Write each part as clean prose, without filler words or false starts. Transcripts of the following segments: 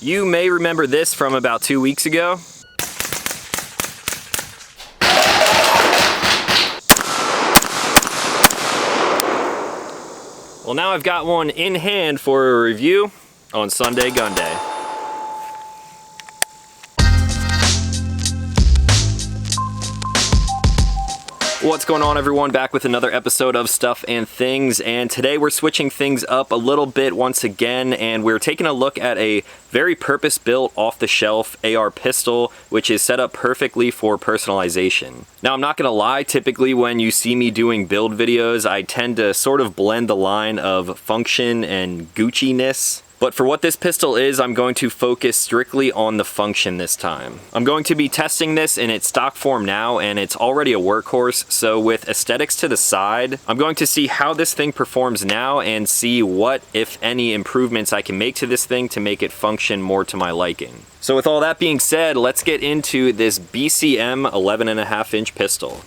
You may remember this from about 2 weeks ago. Well, now I've got one in hand for a review on Sunday GUNDAY. What's going on, everyone? Back with another episode of Stuff and Things, and today we're switching things up a little bit once again, and we're taking a look at a very purpose-built, off-the-shelf AR pistol, which is set up perfectly for personalization. Now, I'm not gonna lie, typically when you see me doing build videos, I tend to sort of blend the line of function and Gucci-ness. But for what this pistol is, I'm going to focus strictly on the function this time. I'm going to be testing this in its stock form now, and it's already a workhorse, so with aesthetics to the side, I'm going to see how this thing performs now and see what, if any, improvements I can make to this thing to make it function more to my liking. So with all that being said, let's get into this BCM 11.5-inch pistol.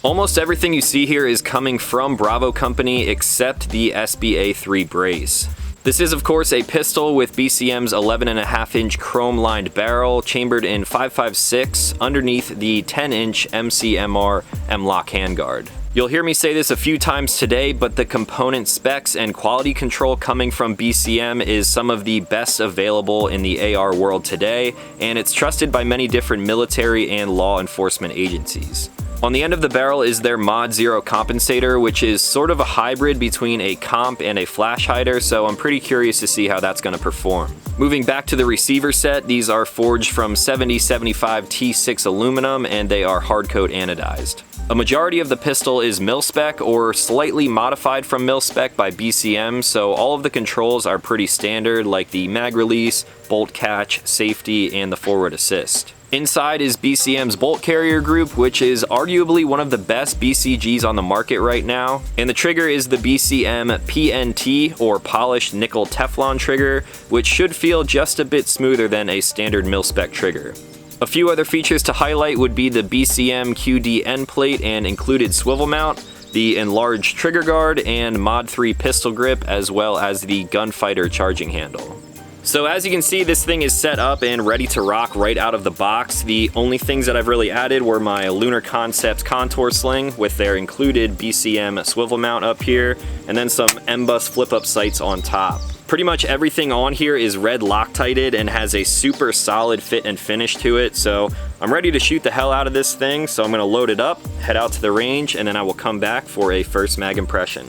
Almost everything you see here is coming from Bravo Company except the SBA3 brace. This is of course a pistol with BCM's 11.5-inch chrome-lined barrel chambered in 5.56 underneath the 10-inch MCMR M-LOK handguard. You'll hear me say this a few times today, but the component specs and quality control coming from BCM is some of the best available in the AR world today, and it's trusted by many different military and law enforcement agencies. On the end of the barrel is their Mod Zero compensator, which is sort of a hybrid between a comp and a flash hider, so I'm pretty curious to see how that's going to perform. Moving back to the receiver set, these are forged from 7075 T6 aluminum, and they are hardcoat anodized. A majority of the pistol is mil-spec or slightly modified from mil-spec by BCM, so all of the controls are pretty standard, like the mag release, bolt catch, safety, and the forward assist. Inside is BCM's bolt carrier group, which is arguably one of the best BCGs on the market right now. And the trigger is the BCM PNT, or polished nickel Teflon trigger, which should feel just a bit smoother than a standard mil-spec trigger. A few other features to highlight would be the BCM QD end plate and included swivel mount, the enlarged trigger guard, and Mod 3 pistol grip, as well as the gunfighter charging handle. So as you can see, this thing is set up and ready to rock right out of the box. The only things that I've really added were my Lunar Concepts contour sling with their included BCM swivel mount up here, and then some M-Bus flip-up sights on top. Pretty much everything on here is red Loctited and has a super solid fit and finish to it, so I'm ready to shoot the hell out of this thing, so I'm gonna load it up, head out to the range, and then I will come back for a first mag impression.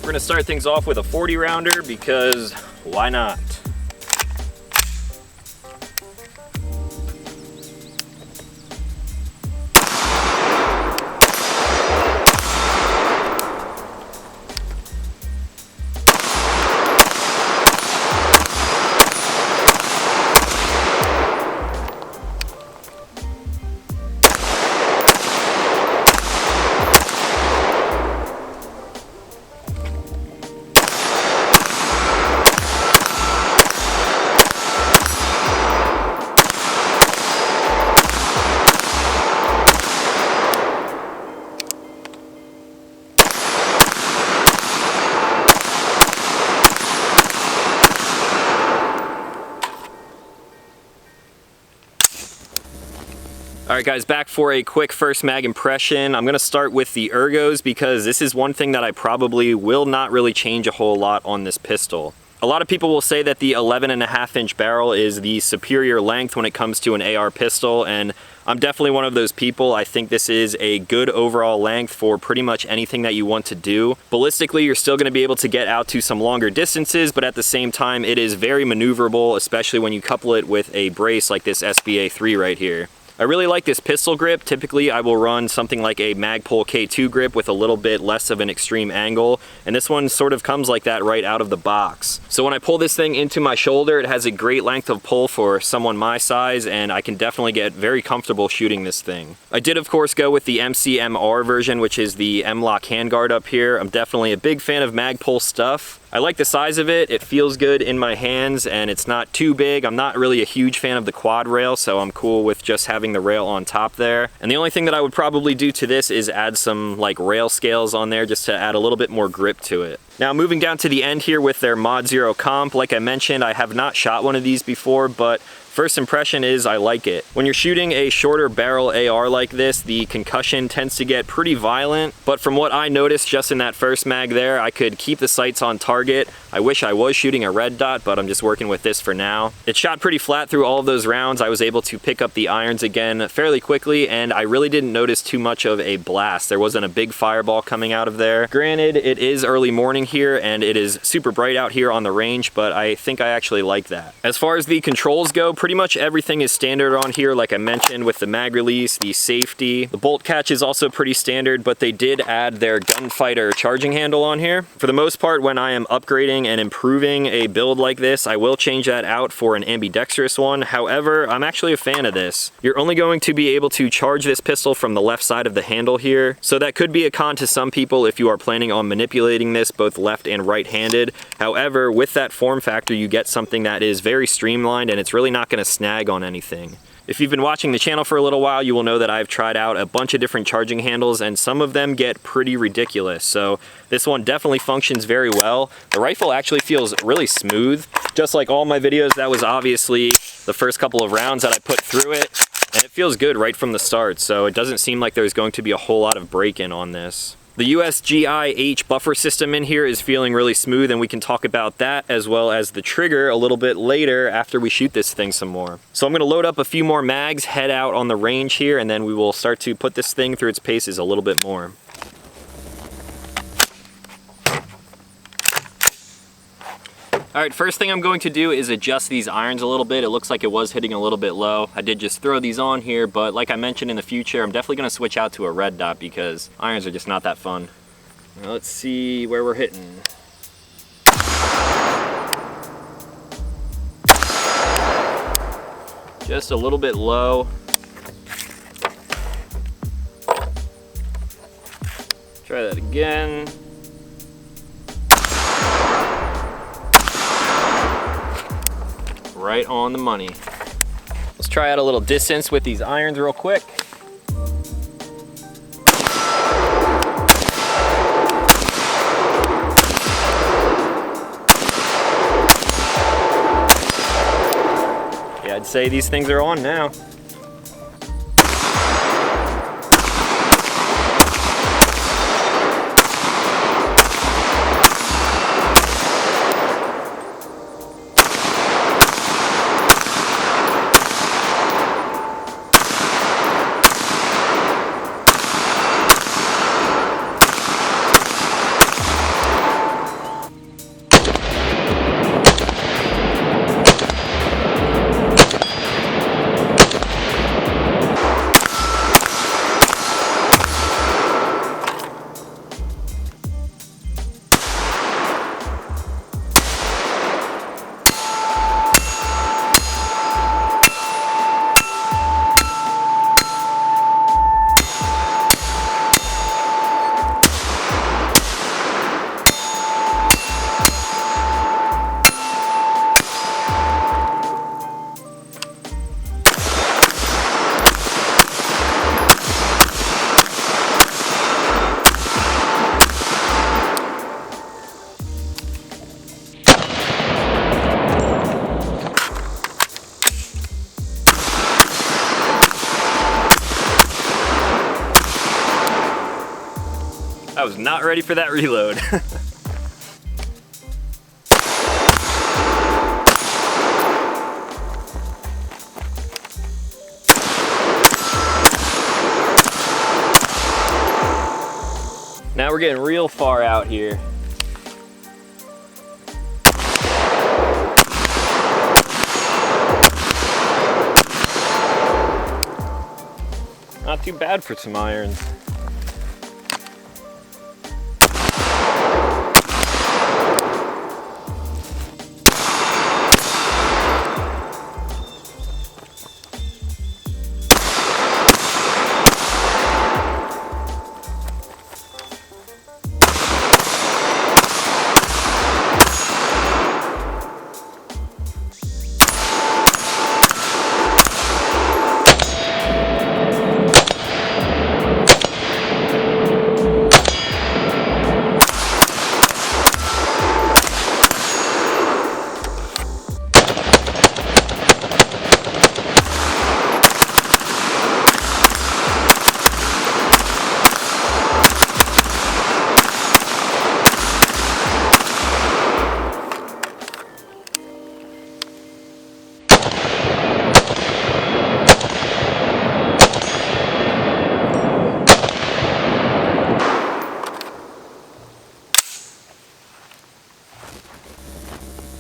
We're gonna start things off with a 40 rounder because why not? Alright guys, back for a quick first mag impression. I'm going to start with the ergos because this is one thing that I probably will not really change a whole lot on this pistol. A lot of people will say that the 11.5-inch barrel is the superior length when it comes to an AR pistol, and I'm definitely one of those people. I think this is a good overall length for pretty much anything that you want to do. Ballistically, you're still going to be able to get out to some longer distances, but at the same time, it is very maneuverable, especially when you couple it with a brace like this SBA3 right here. I really like this pistol grip. Typically I will run something like a Magpul K2 grip with a little bit less of an extreme angle, and this one sort of comes like that right out of the box. So when I pull this thing into my shoulder, it has a great length of pull for someone my size, and I can definitely get very comfortable shooting this thing. I did of course go with the MCMR version, which is the M-LOK handguard up here. I'm definitely a big fan of Magpul stuff. I like the size of it. It feels good in my hands and it's not too big. I'm not really a huge fan of the quad rail, so I'm cool with just having the rail on top there. And the only thing that I would probably do to this is add some like rail scales on there just to add a little bit more grip to it. Now moving down to the end here with their Mod Zero comp, like I mentioned, I have not shot one of these before, but first impression is I like it. When you're shooting a shorter barrel AR like this, the concussion tends to get pretty violent, but from what I noticed just in that first mag there, I could keep the sights on target. I wish I was shooting a red dot, but I'm just working with this for now. It shot pretty flat through all of those rounds. I was able to pick up the irons again fairly quickly, and I really didn't notice too much of a blast. There wasn't a big fireball coming out of there. Granted, it is early morning here and it is super bright out here on the range, but I think I actually like that. As far as the controls go, pretty much everything is standard on here, like I mentioned, with the mag release, the safety. The bolt catch is also pretty standard, but they did add their Gunfighter charging handle on here. For the most part, when I am upgrading and improving a build like this, I will change that out for an ambidextrous one. However, I'm actually a fan of this. You're only going to be able to charge this pistol from the left side of the handle here, so that could be a con to some people if you are planning on manipulating this both left and right-handed. However, with that form factor, you get something that is very streamlined and it's really not going to snag on anything. If you've been watching the channel for a little while, you will know that I've tried out a bunch of different charging handles and some of them get pretty ridiculous. So this one definitely functions very well. The rifle actually feels really smooth. Just like all my videos, that was obviously the first couple of rounds that I put through it, and it feels good right from the start. So it doesn't seem like there's going to be a whole lot of break-in on this. The USGI-H buffer system in here is feeling really smooth, and we can talk about that as well as the trigger a little bit later after we shoot this thing some more. So I'm going to load up a few more mags, head out on the range here, and then we will start to put this thing through its paces a little bit more. All right, first thing I'm going to do is adjust these irons a little bit. It looks like it was hitting a little bit low. I did just throw these on here, but like I mentioned, in the future, I'm definitely gonna switch out to a red dot because irons are just not that fun. Now let's see where we're hitting. Just a little bit low. Try that again. Right on the money. Let's try out a little distance with these irons real quick. Yeah, I'd say these things are on now. I was not ready for that reload. Now we're getting real far out here. Not too bad for some irons.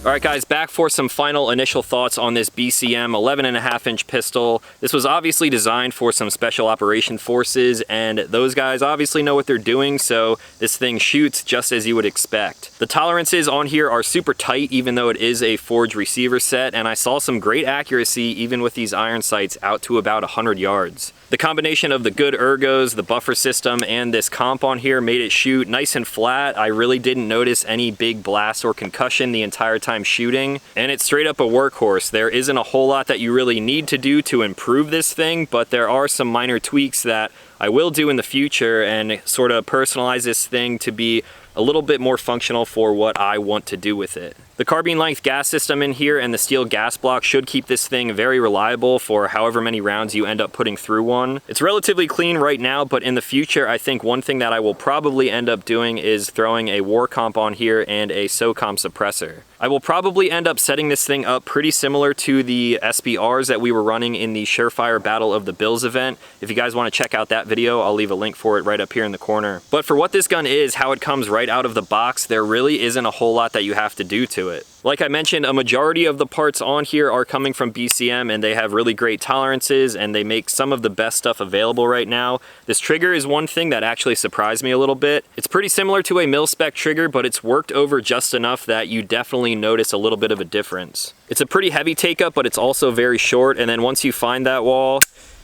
Alright guys, back for some final initial thoughts on this BCM 11.5-inch pistol. This was obviously designed for some special operation forces, and those guys obviously know what they're doing, so this thing shoots just as you would expect. The tolerances on here are super tight, even though it is a forged receiver set, and I saw some great accuracy even with these iron sights out to about 100 yards. The combination of the good ergos, the buffer system, and this comp on here made it shoot nice and flat. I really didn't notice any big blast or concussion the entire time shooting, and it's straight up a workhorse. There isn't a whole lot that you really need to do to improve this thing, but there are some minor tweaks that I will do in the future and sort of personalize this thing to be a little bit more functional for what I want to do with it. The carbine length gas system in here and the steel gas block should keep this thing very reliable for however many rounds you end up putting through one. It's relatively clean right now, but in the future I think one thing that I will probably end up doing is throwing a war comp on here and a SOCOM suppressor. I will probably end up setting this thing up pretty similar to the SBRs that we were running in the Surefire Battle of the Bills event. If you guys want to check out that video, I'll leave a link for it right up here in the corner. But for what this gun is, how it comes right out of the box, there really isn't a whole lot that you have to do to it. Like I mentioned, a majority of the parts on here are coming from BCM, and they have really great tolerances, and they make some of the best stuff available right now. This trigger is one thing that actually surprised me a little bit. It's pretty similar to a mil-spec trigger, but it's worked over just enough that you definitely notice a little bit of a difference. It's a pretty heavy take-up, but it's also very short, and then once you find that wall,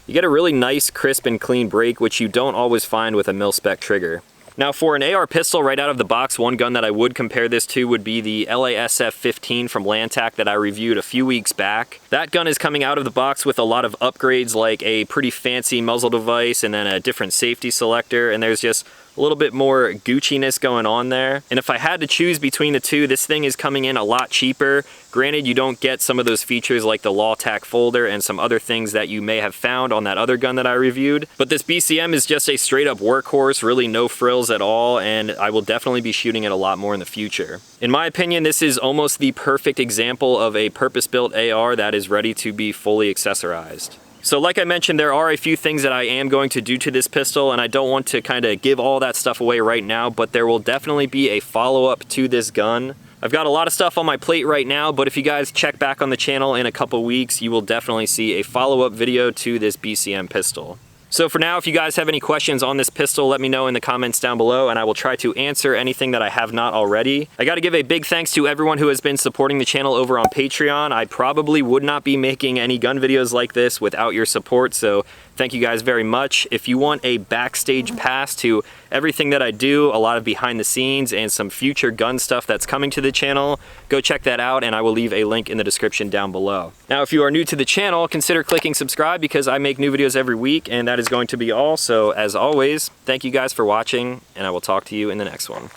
you get a really nice, crisp, and clean break, which you don't always find with a mil-spec trigger. Now for an AR pistol right out of the box, one gun that I would compare this to would be the LASF-15 from Lantac that I reviewed a few weeks back. That gun is coming out of the box with a lot of upgrades, like a pretty fancy muzzle device and then a different safety selector, and there's just a little bit more Gucci-ness going on there. And if I had to choose between the two, this thing is coming in a lot cheaper. Granted, you don't get some of those features like the LawTac folder and some other things that you may have found on that other gun that I reviewed. But this BCM is just a straight up workhorse, really no frills at all, and I will definitely be shooting it a lot more in the future. In my opinion, this is almost the perfect example of a purpose-built AR that is ready to be fully accessorized. So like I mentioned, there are a few things that I am going to do to this pistol, and I don't want to kind of give all that stuff away right now, but there will definitely be a follow-up to this gun. I've got a lot of stuff on my plate right now, but if you guys check back on the channel in a couple weeks, you will definitely see a follow-up video to this BCM pistol. So for now, if you guys have any questions on this pistol, let me know in the comments down below, and I will try to answer anything that I have not already. I gotta give a big thanks to everyone who has been supporting the channel over on Patreon. I probably would not be making any gun videos like this without your support, so thank you guys very much. If you want a backstage pass to everything that I do, a lot of behind the scenes and some future gun stuff that's coming to the channel, go check that out, and I will leave a link in the description down below. Now, if you are new to the channel, consider clicking subscribe because I make new videos every week, and that is going to be all. So as always, thank you guys for watching, and I will talk to you in the next one.